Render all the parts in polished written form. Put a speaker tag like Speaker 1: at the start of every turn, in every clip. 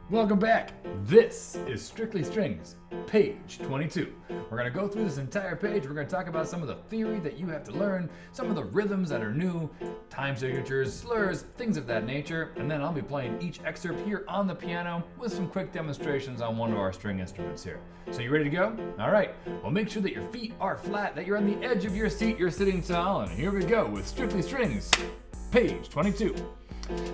Speaker 1: Welcome back. This is Strictly Strings, page 22. We're going to go through this entire page. We're going to talk about some of the theory that you have to learn, some of the rhythms that are new, time signatures, slurs, things of that nature, and then I'll be playing each excerpt here on the piano with some quick demonstrations on one of our string instruments here. So you ready to go? All right. Well, make sure that your feet are flat, that you're on the edge of your seat, you're sitting tall, and here we go with Strictly Strings, page 22.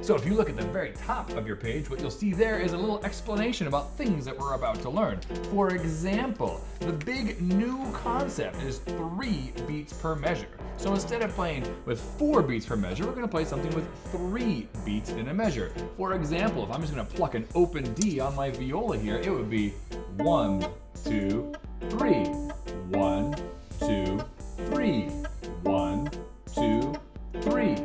Speaker 1: So if you look at the very top of your page, what you'll see there is a little explanation about things that we're about to learn. For example, the big new concept is 3 beats per measure. So instead of playing with 4 beats per measure, we're going to play something with 3 beats in a measure. For example, if I'm just going to pluck an open D on my viola here, it would be 1, 2, 3. 1, 2, 3. 1, 2, 3.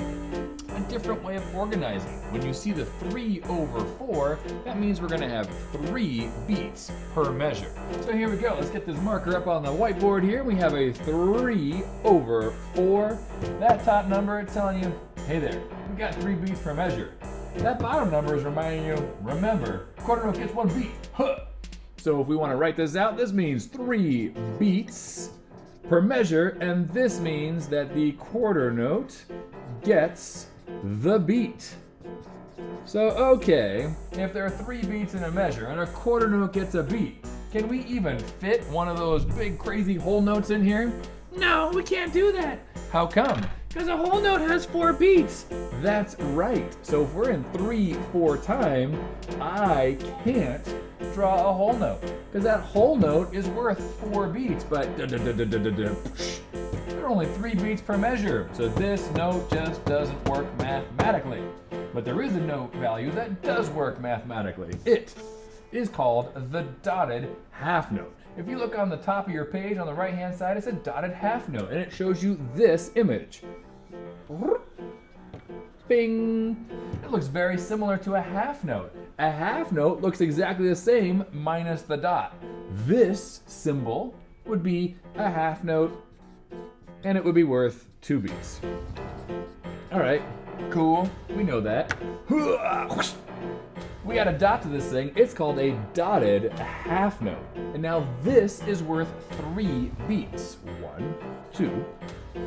Speaker 1: A different way of organizing. When you see the 3 over 4, that means we're going to have 3 beats per measure. So here we go. Let's get this marker up on the whiteboard here. We have a 3 over 4. That top number is telling you, hey there, we got 3 beats per measure. That bottom number is reminding you, remember, quarter note gets 1 beat. Huh. So if we want to write this out, this means 3 beats per measure, and this means that the quarter note gets the beat. So, okay, if there are 3 beats in a measure and a quarter note gets a beat, can we even fit one of those big crazy whole notes in here? No, we can't do that. How come? Because a whole note has 4 beats. That's right. So if we're in 3/4 time, I can't draw a whole note because that whole note is worth 4 beats, but there are only 3 beats per measure, so this note just doesn't work mathematically. But there is a note value that does work mathematically. It is called the dotted half note. If you look on the top of your page on the right hand side, it's a dotted half note, and it shows you this image. Bing! It looks very similar to a half note. A half note looks exactly the same minus the dot. This symbol would be a half note, and it would be worth 2 beats. All right, cool, we know that. We add a dot to this thing, it's called a dotted half note. And now this is worth 3 beats. 1, 2,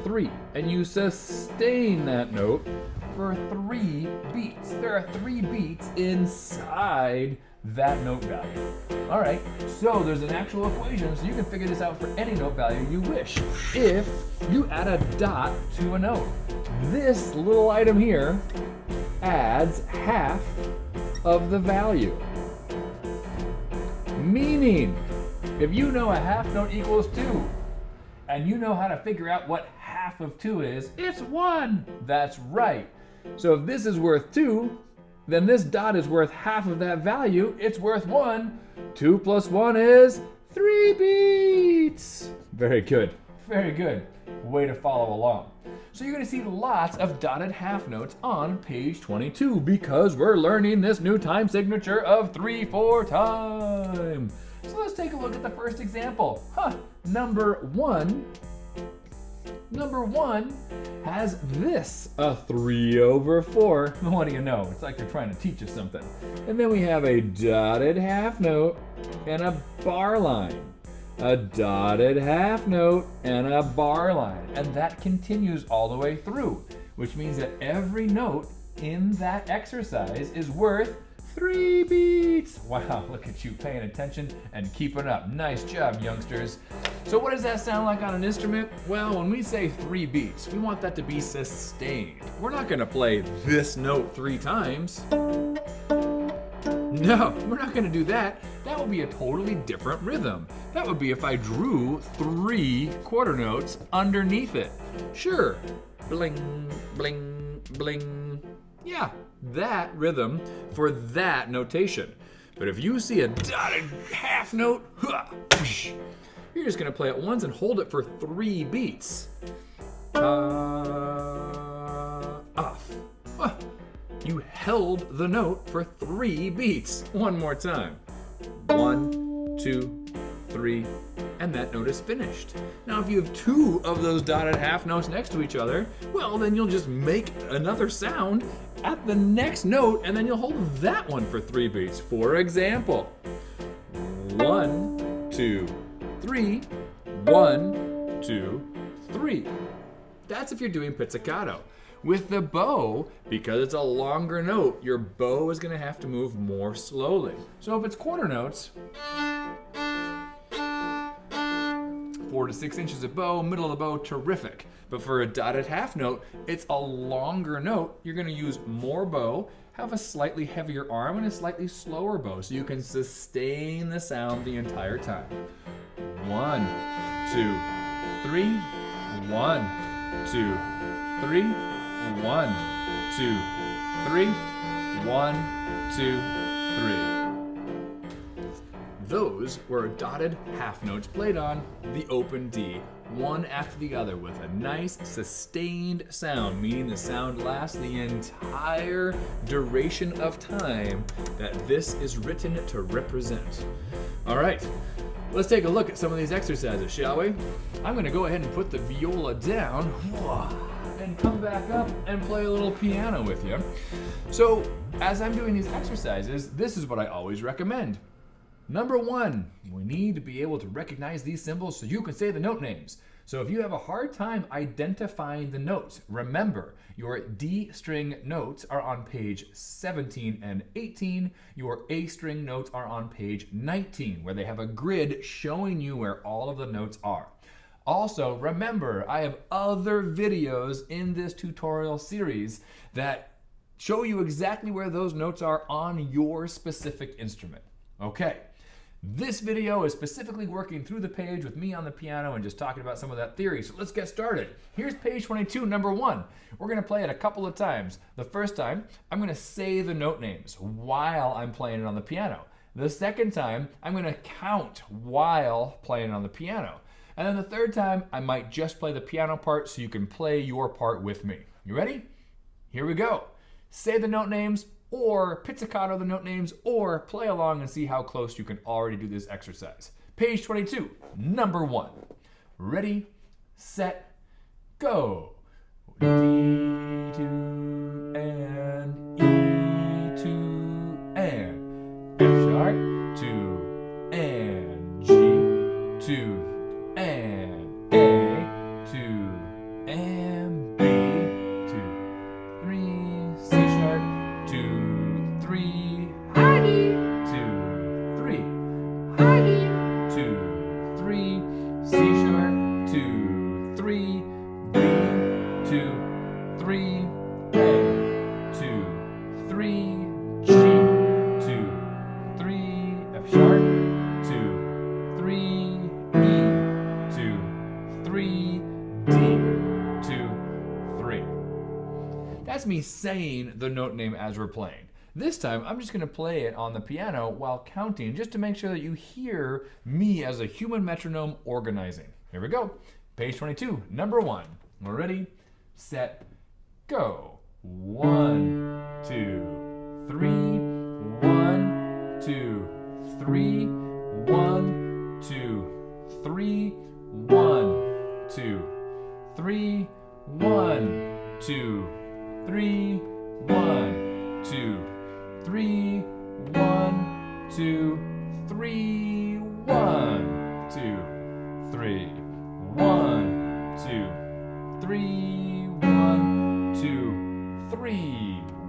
Speaker 1: 3. And you sustain that note for 3 beats. There are 3 beats inside that note value. All right, so there's an actual equation, so you can figure this out for any note value you wish. If you add a dot to a note, this little item here adds half of the value. Meaning, if you know a half note equals 2, and you know how to figure out what half of 2 is, it's 1. That's right. So if this is worth 2, then this dot is worth half of that value. It's worth 1. 2 plus 1 is 3 beats. Very good. Very good. Way to follow along. So you're going to see lots of dotted half notes on page 22 because we're learning this new time signature of 3/4 time. So let's take a look at the first example. Number one has this, a 3 over 4. What do you know? It's like they're trying to teach us something. And then we have a dotted half note and a bar line. A dotted half note and a bar line. And that continues all the way through, which means that every note in that exercise is worth 3 beats. Wow, look at you paying attention and keeping up. Nice job, youngsters. So what does that sound like on an instrument? Well, when we say 3 beats, we want that to be sustained. We're not gonna play this note 3 times. No, we're not gonna do that. That would be a totally different rhythm. That would be if I drew 3 quarter notes underneath it. Sure, bling, bling, bling. Yeah, that rhythm for that notation. But if you see a dotted half note, you're just gonna play it once and hold it for 3 beats. Off. You held the note for 3 beats. One more time. 1, 2, 3, and that note is finished. Now, if you have 2 of those dotted half notes next to each other, well, then you'll just make another sound at the next note, and then you'll hold that one for 3 beats. For example, 1, 2, 3, 1, 2, 3. That's if you're doing pizzicato. With the bow, because it's a longer note, your bow is going to have to move more slowly. So if it's quarter notes, 4 to 6 inches of bow, middle of the bow, terrific. But for a dotted half note, it's a longer note. You're going to use more bow, have a slightly heavier arm, and a slightly slower bow so you can sustain the sound the entire time. 1, 2, 3, 1, 2, 3, 1, 2, 3, 1, 2, 3. Those were dotted half notes played on the open D, one after the other with a nice sustained sound, meaning the sound lasts the entire duration of time that this is written to represent. All right, let's take a look at some of these exercises, shall we? I'm gonna go ahead and put the viola down and come back up and play a little piano with you. So, as I'm doing these exercises, this is what I always recommend. Number 1, we need to be able to recognize these symbols so you can say the note names. So if you have a hard time identifying the notes, remember your D string notes are on page 17 and 18. Your A string notes are on page 19, where they have a grid showing you where all of the notes are. Also, remember, I have other videos in this tutorial series that show you exactly where those notes are on your specific instrument. Okay. This video is specifically working through the page with me on the piano and just talking about some of that theory. So let's get started. Here's page 22, number 1. We're going to play it a couple of times. The first time, I'm going to say the note names while I'm playing it on the piano. The second time, I'm going to count while playing on the piano. And then the third time, I might just play the piano part so you can play your part with me. You ready? Here we go. Say the note names, or pizzicato the note names, or play along and see how close you can already do this exercise. Page 22, number 1. Ready, set, go. D2 and E2 and F sharp, 2 and G, 2 and A, 2 and B, 2, 3, C sharp, 2, 3, Heidi, 2, 3, Heidi, 2, 3, C sharp, 2, 3, B, 2, 3, A, 2, 3, G, 2, 3, F sharp, 2, 3, E, 2, 3, D, 2, 3. That's me saying the note name as we're playing. This time, I'm just going to play it on the piano while counting, just to make sure that you hear me as a human metronome organizing. Here we go. Page 22, number 1. We're ready, set, go. 1, 2, 3, 1, 2, 3, 1, 2, 3, 1, 2, 3, 1, 2, 3, 1, 2, 3, 1, 2, 3, 1, 2, 3, 1, 2, 3, 1, 2, 3,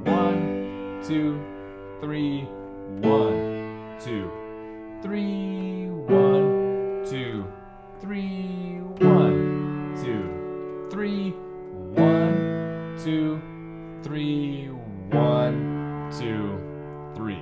Speaker 1: 1, 2, 3, 1, 2, 3, 1, 2, 3, 1, 2, 3, 1, 2, 3, 1, 2, 3.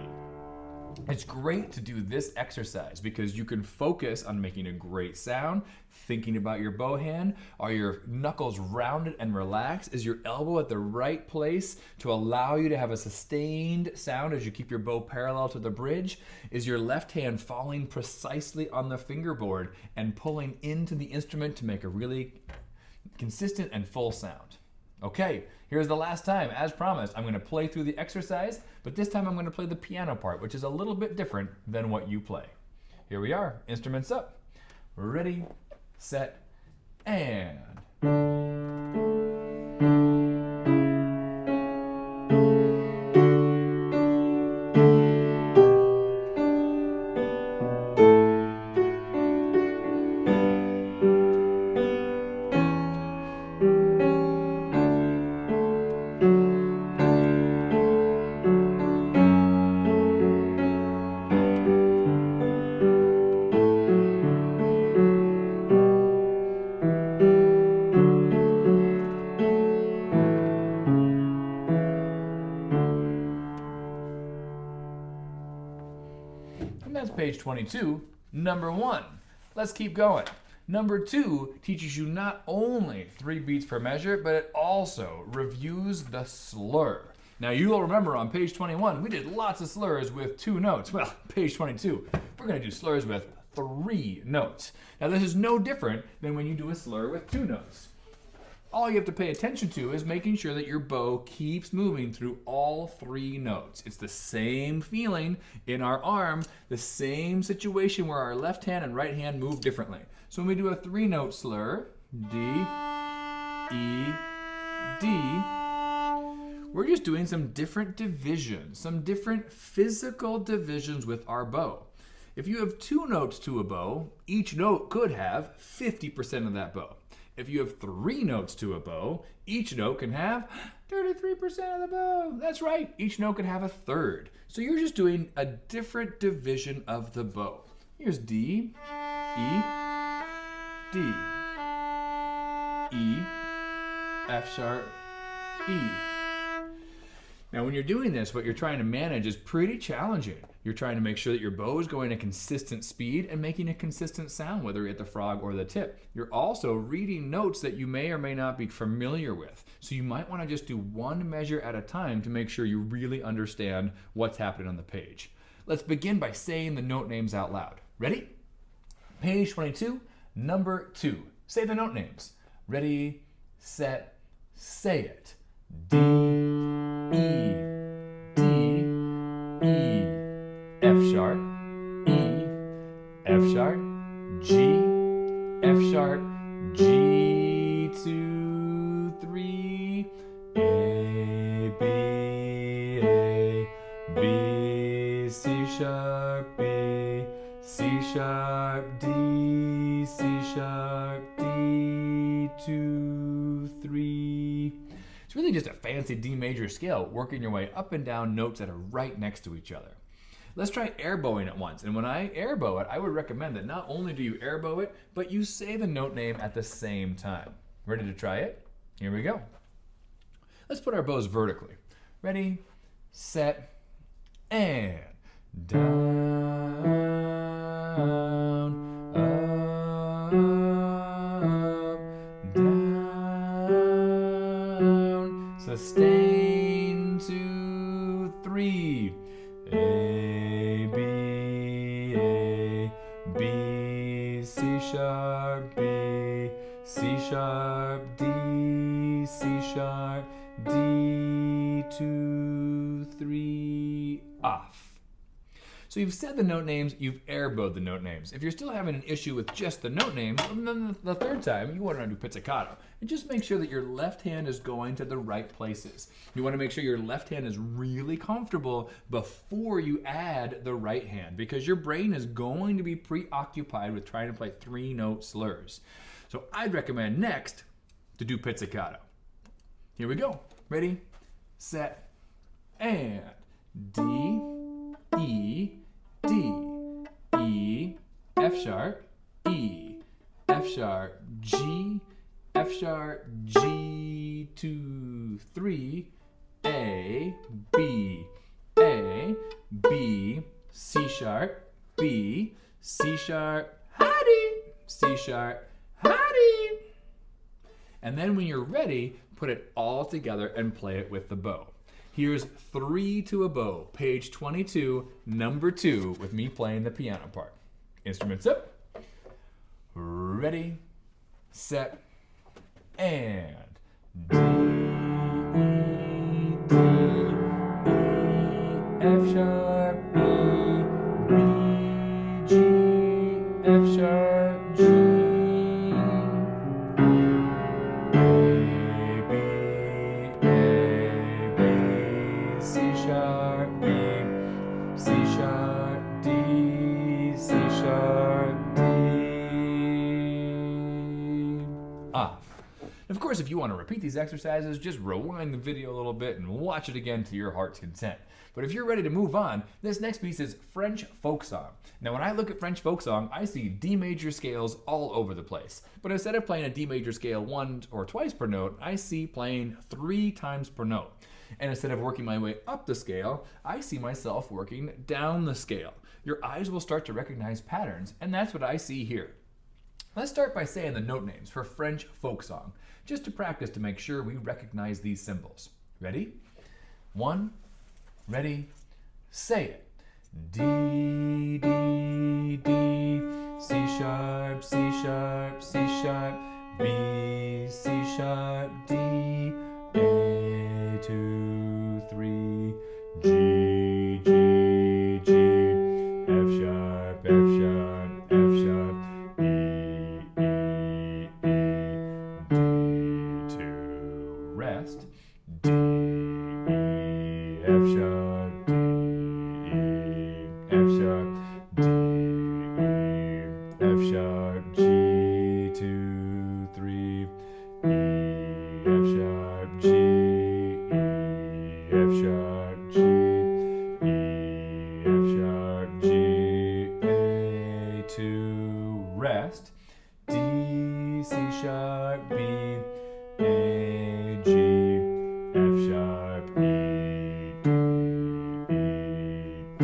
Speaker 1: It's great to do this exercise because you can focus on making a great sound, thinking about your bow hand. Are your knuckles rounded and relaxed? Is your elbow at the right place to allow you to have a sustained sound as you keep your bow parallel to the bridge? Is your left hand falling precisely on the fingerboard and pulling into the instrument to make a really consistent and full sound? Okay, here's the last time. As promised, I'm going to play through the exercise, but this time I'm going to play the piano part, which is a little bit different than what you play. Here we are, instruments up. Ready, set, and... And that's page 22, number 1. Let's keep going. Number 2 teaches you not only 3 beats per measure, but it also reviews the slur. Now you'll remember on page 21, we did lots of slurs with 2 notes. Well, page 22, we're gonna do slurs with 3 notes. Now this is no different than when you do a slur with 2 notes. All you have to pay attention to is making sure that your bow keeps moving through all 3 notes. It's the same feeling in our arm, the same situation where our left hand and right hand move differently. So when we do a 3-note slur, D, E, D, we're just doing some different divisions, some different physical divisions with our bow. If you have 2 notes to a bow, each note could have 50% of that bow. If you have 3 notes to a bow, each note can have 33% of the bow. That's right, each note can have a third. So you're just doing a different division of the bow. Here's D, E, D, E, F sharp, E. Now when you're doing this, what you're trying to manage is pretty challenging. You're trying to make sure that your bow is going at a consistent speed and making a consistent sound, whether you're at the frog or the tip. You're also reading notes that you may or may not be familiar with. So you might want to just do 1 measure at a time to make sure you really understand what's happening on the page. Let's begin by saying the note names out loud. Ready? Page 22, number 2. Say the note names. Ready, set, say it. D, E, D, E, F sharp, E, F sharp, G, F sharp, G, 2, 3, A, B, C sharp, B, C sharp, D, C sharp, D, 2, 3. It's really just a fancy D major scale, working your way up and down notes that are right next to each other. Let's try air bowing it once. And when I air bow it, I would recommend that not only do you air bow it, but you say the note name at the same time. Ready to try it? Here we go. Let's put our bows vertically. Ready, set, and down, up, down, sustain, 2, 3, A, B, C sharp, B, C sharp, D, C sharp, D, 2, 3, off. So you've said the note names, you've air bowed the note names. If you're still having an issue with just the note names, then the third time you want to do pizzicato. And just make sure that your left hand is going to the right places. You want to make sure your left hand is really comfortable before you add the right hand, because your brain is going to be preoccupied with trying to play 3-note slurs. So I'd recommend next to do pizzicato. Here we go. Ready, set, and D, E, D, E, F sharp, E, F sharp, G, F sharp, G, 2, 3, A, B, C sharp, B, C sharp, howdy, C sharp, howdy. And then when you're ready, put it all together and play it with the bow. Here's 3 to a bow, page 22, number 2, with me playing the piano part. Instruments up. Ready, set, and D, E, D, E, F sharp, E, B, G, F sharp, G, C sharp, B, C sharp, D, C sharp, D, off. Of course, if you want to repeat these exercises, just rewind the video a little bit and watch it again to your heart's content. But if you're ready to move on, this next piece is French folk song. Now when I look at French folk song, I see D major scales all over the place. But instead of playing a D major scale 1 or twice per note, I see playing 3 times per note. And instead of working my way up the scale, I see myself working down the scale. Your eyes will start to recognize patterns, and that's what I see here. Let's start by saying the note names for French folk song, just to practice to make sure we recognize these symbols. Ready? 1, ready, say it. D, D, D, C sharp, C sharp, C sharp, B, C sharp, D, A, 2, 3, G, G, G, F sharp, F sharp, F sharp, E, E, E, D, 2, rest, D, E, F sharp, D, E, F sharp, D, E, F sharp, G, 2, 3, E, F sharp, G, E, F sharp, G, E, F sharp, G, A, 2, rest, D, C sharp, B, A, G, F sharp, E, D, E, D.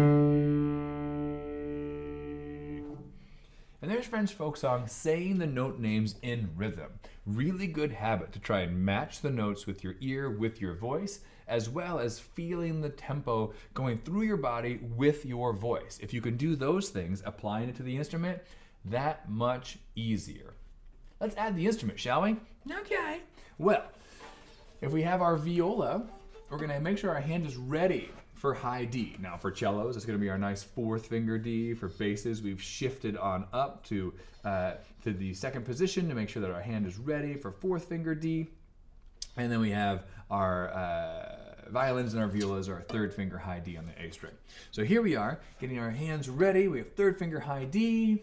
Speaker 1: And there's French folk song saying the note names in rhythm. Really good habit to try and match the notes with your ear, with your voice, as well as feeling the tempo going through your body with your voice. If you can do those things, applying it to the instrument, that much easier. Let's add the instrument, shall we? Okay. Well, if we have our viola, we're going to make sure our hand is ready for high D. Now for cellos, it's going to be our nice 4th finger D. For basses, we've shifted on up to the 2nd position to make sure that our hand is ready for 4th finger D. And then we have our violins and our violas are 3rd finger high D on the A string. So here we are, getting our hands ready. We have 3rd finger high D.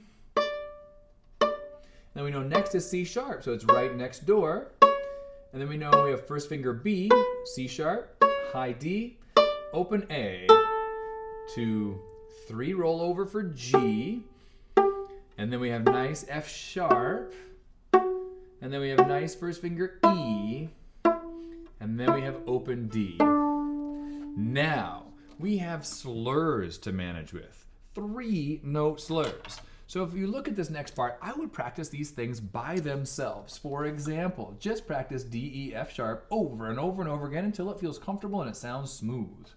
Speaker 1: Then we know next is C sharp, so it's right next door. And then we know we have 1st finger B, C sharp, high D, open A, 2, 3, roll over for G, and then we have nice F sharp, and then we have nice 1st finger E, and then we have open D. Now, we have slurs to manage with, 3 note slurs. So if you look at this next part, I would practice these things by themselves. For example, just practice D, E, F sharp over and over and over again until it feels comfortable and it sounds smooth.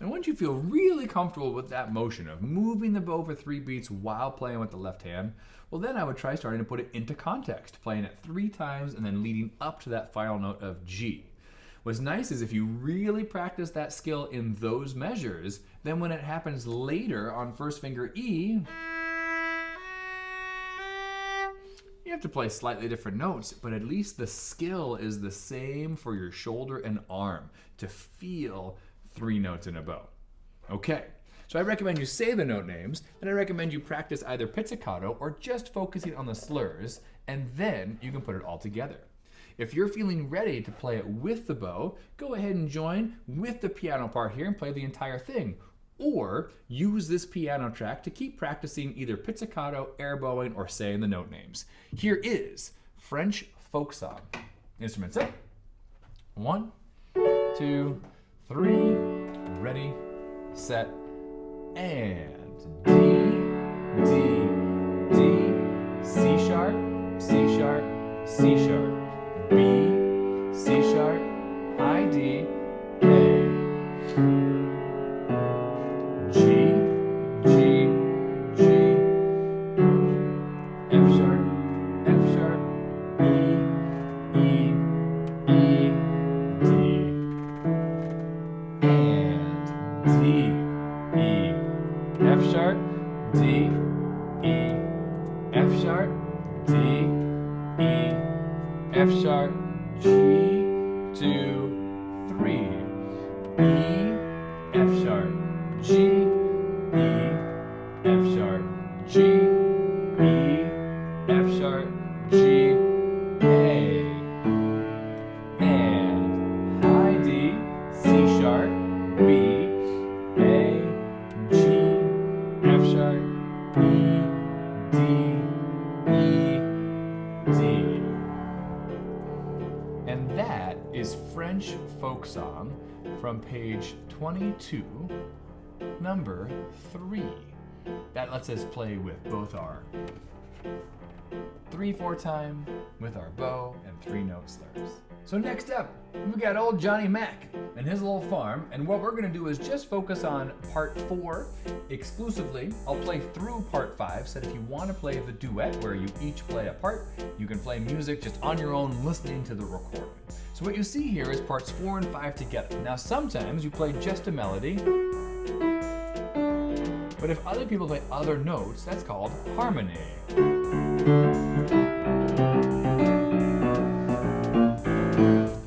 Speaker 1: And once you feel really comfortable with that motion of moving the bow for 3 beats while playing with the left hand, well then I would try starting to put it into context, playing it 3 times and then leading up to that final note of G. What's nice is if you really practice that skill in those measures, then when it happens later on 1st finger E, you have to play slightly different notes, but at least the skill is the same for your shoulder and arm to feel 3 notes in a bow. Okay, so I recommend you say the note names, and I recommend you practice either pizzicato or just focusing on the slurs, and then you can put it all together. If you're feeling ready to play it with the bow, go ahead and join with the piano part here and play the entire thing. Or use this piano track to keep practicing either pizzicato, air bowing, or saying the note names. Here is French folk song. Instruments up. 1, 2, 3, ready, set, and D, D, D, C sharp, C sharp, C sharp, B, C sharp, high D, A, G, G, G, F sharp, F sharp, E, E, E, D, and D, E, F sharp, D, E, F sharp, D, E, F sharp, G, 2, 3, E, F sharp, G, E, F sharp, G, E, F sharp, G, A, and high D, folk song from page 22, number 3. That lets us play with both our 3/4 time with our bow and 3-note slurs. So next up, we got old Johnny Mac and his little farm, and what we're gonna do is just focus on part 4 exclusively. I'll play through part 5, so that if you wanna play the duet where you each play a part, you can play music just on your own listening to the recording. So what you see here is parts 4 and 5 together. Now sometimes you play just a melody, but if other people play other notes, that's called harmony.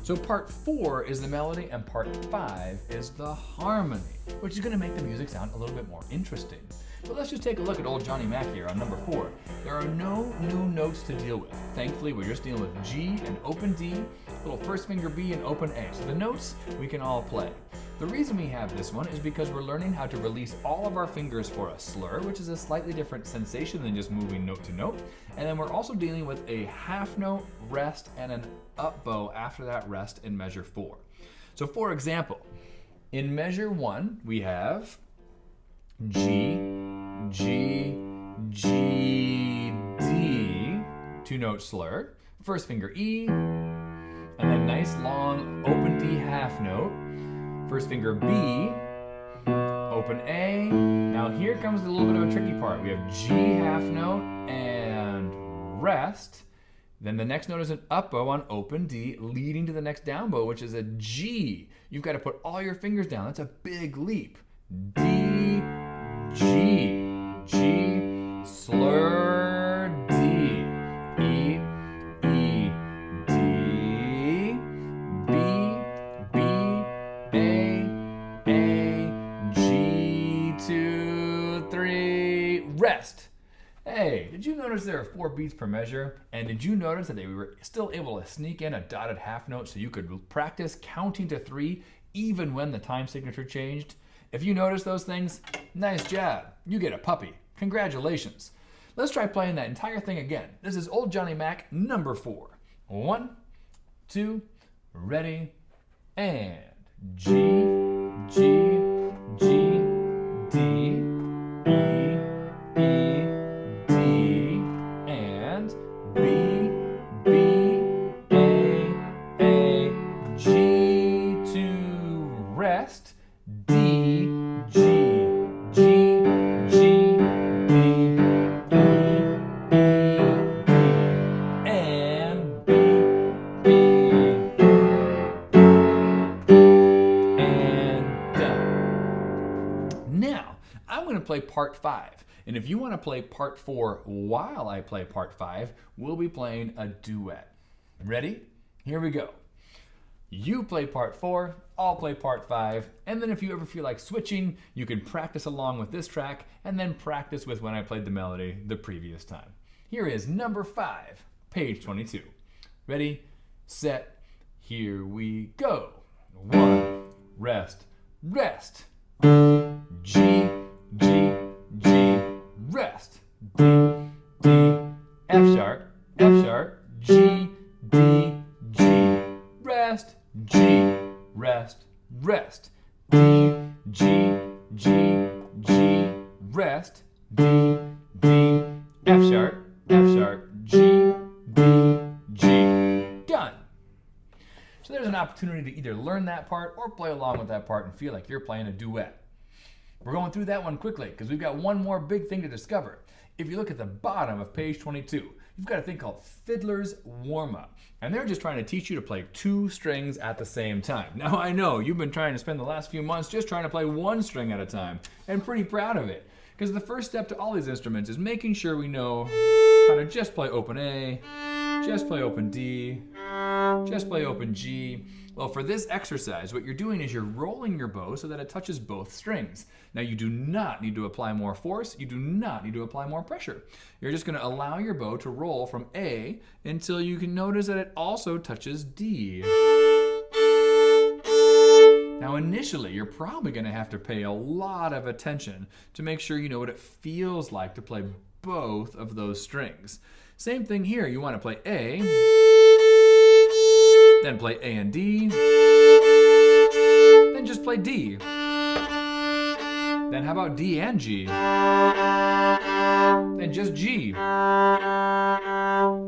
Speaker 1: So part 4 is the melody and part 5 is the harmony, which is going to make the music sound a little bit more interesting. But let's just take a look at old Johnny Mac here on number 4. There are no new notes to deal with. Thankfully, we're just dealing with G and open D, little first finger B and open A. So the notes we can all play. The reason we have this one is because we're learning how to release all of our fingers for a slur, which is a slightly different sensation than just moving note to note. And then we're also dealing with a half note, rest, and an up bow after that rest in measure 4. So for example, in measure 1, we have G, G, G, D, 2-note slur, first finger E, and then nice long open D half note, first finger B, open A. Now here comes a little bit of a tricky part. We have G half note and rest. Then the next note is an up bow on open D, leading to the next down bow, which is a G. You've got to put all your fingers down. That's a big leap. D, G, G, slur, D, E, E, D, B, B, A, G, 2, 3, rest. Hey, did you notice there are 4 beats per measure? And did you notice that they were still able to sneak in a dotted half note so you could practice counting to 3 even when the time signature changed? If you notice those things, nice job. You get a puppy. Congratulations. Let's try playing that entire thing again. This is old Johnny Mac, number 4. 1, 2, ready, and G, G, G, D, E, E, D, and B, B, A, G, 2, rest, D, G, G, G, D, E, E, D, and B, B, and done. Now, I'm going to play part 5. And if you want to play part 4 while I play part 5, we'll be playing a duet. Ready? Here we go. You play part 4, I'll play part 5, and then if you ever feel like switching, you can practice along with this track and then practice with when I played the melody the previous time. Here is number 5, page 22. Ready, set, here we go. 1, rest, rest. G, G, G, rest. D, D, F sharp, G, D, G, rest, G, rest, rest. D, G, G, G, rest. D, D, F sharp, G, D, G. Done. So there's an opportunity to either learn that part or play along with that part and feel like you're playing a duet. We're going through that one quickly because we've got one more big thing to discover. If you look at the bottom of page 22, you've got a thing called Fiddler's Warm-Up. And they're just trying to teach you to play 2 strings at the same time. Now I know you've been trying to spend the last few months just trying to play 1 string at a time, and pretty proud of it. Because the first step to all these instruments is making sure we know how to just play open A, just play open D, just play open G. Well, for this exercise, what you're doing is you're rolling your bow so that it touches both strings. Now, you do not need to apply more force. You do not need to apply more pressure. You're just going to allow your bow to roll from A until you can notice that it also touches D. Now, initially, you're probably going to have to pay a lot of attention to make sure you know what it feels like to play both of those strings. Same thing here. You want to play A, then play A and D, then just play D. Then how about D and G? Then just G. How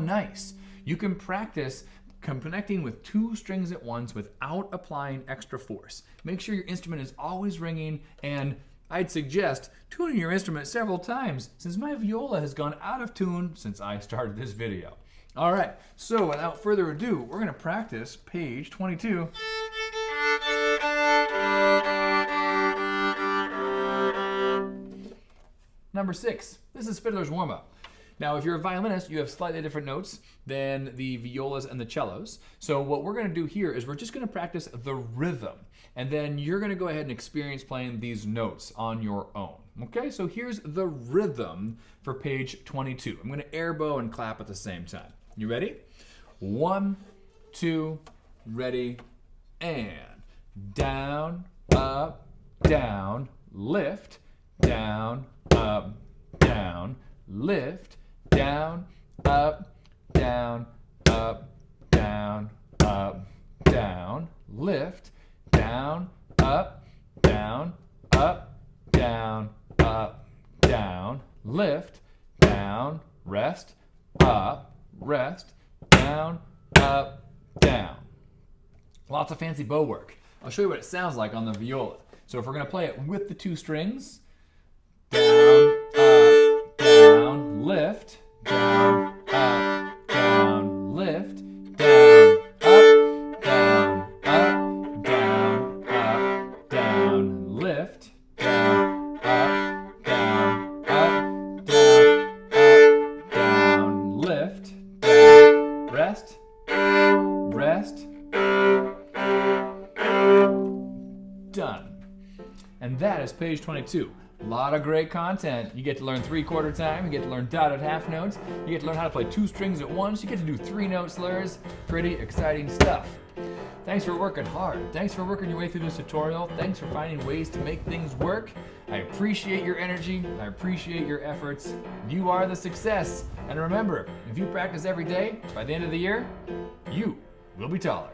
Speaker 1: nice. You can practice connecting with two strings at once without applying extra force. Make sure your instrument is always ringing, and I'd suggest tuning your instrument several times since my viola has gone out of tune since I started this video. All right, so without further ado, we're gonna practice page 22. Number 6, this is fiddler's warm-up. Now, if you're a violinist, you have slightly different notes than the violas and the cellos. So what we're gonna do here is we're just gonna practice the rhythm, and then you're gonna go ahead and experience playing these notes on your own. Okay, so here's the rhythm for page 22. I'm gonna air bow and clap at the same time. You ready? 1, 2, ready, and down, up, down, lift, down, up, down, lift, down, up, down, up, down, up, down, lift, down, up, down, up, down, up, down, lift, down, rest, up, rest, down, up, down. Lots of fancy bow work. I'll show you what it sounds like on the viola. So if we're gonna play it with the two strings, down, up, down, lift, down, up, down, lift, down, up, down, up, down, up, down, lift, down, up, down, up, down, up, down, lift, down, rest, rest, done. And that is page 22. A lot of great content. You get to learn 3/4 time, you get to learn dotted half notes, you get to learn how to play two strings at once, you get to do 3-note slurs. Pretty exciting stuff. Thanks for working hard. Thanks for working your way through this tutorial. Thanks for finding ways to make things work. I appreciate your energy. I appreciate your efforts. You are the success. And remember, if you practice every day, by the end of the year, you will be taller.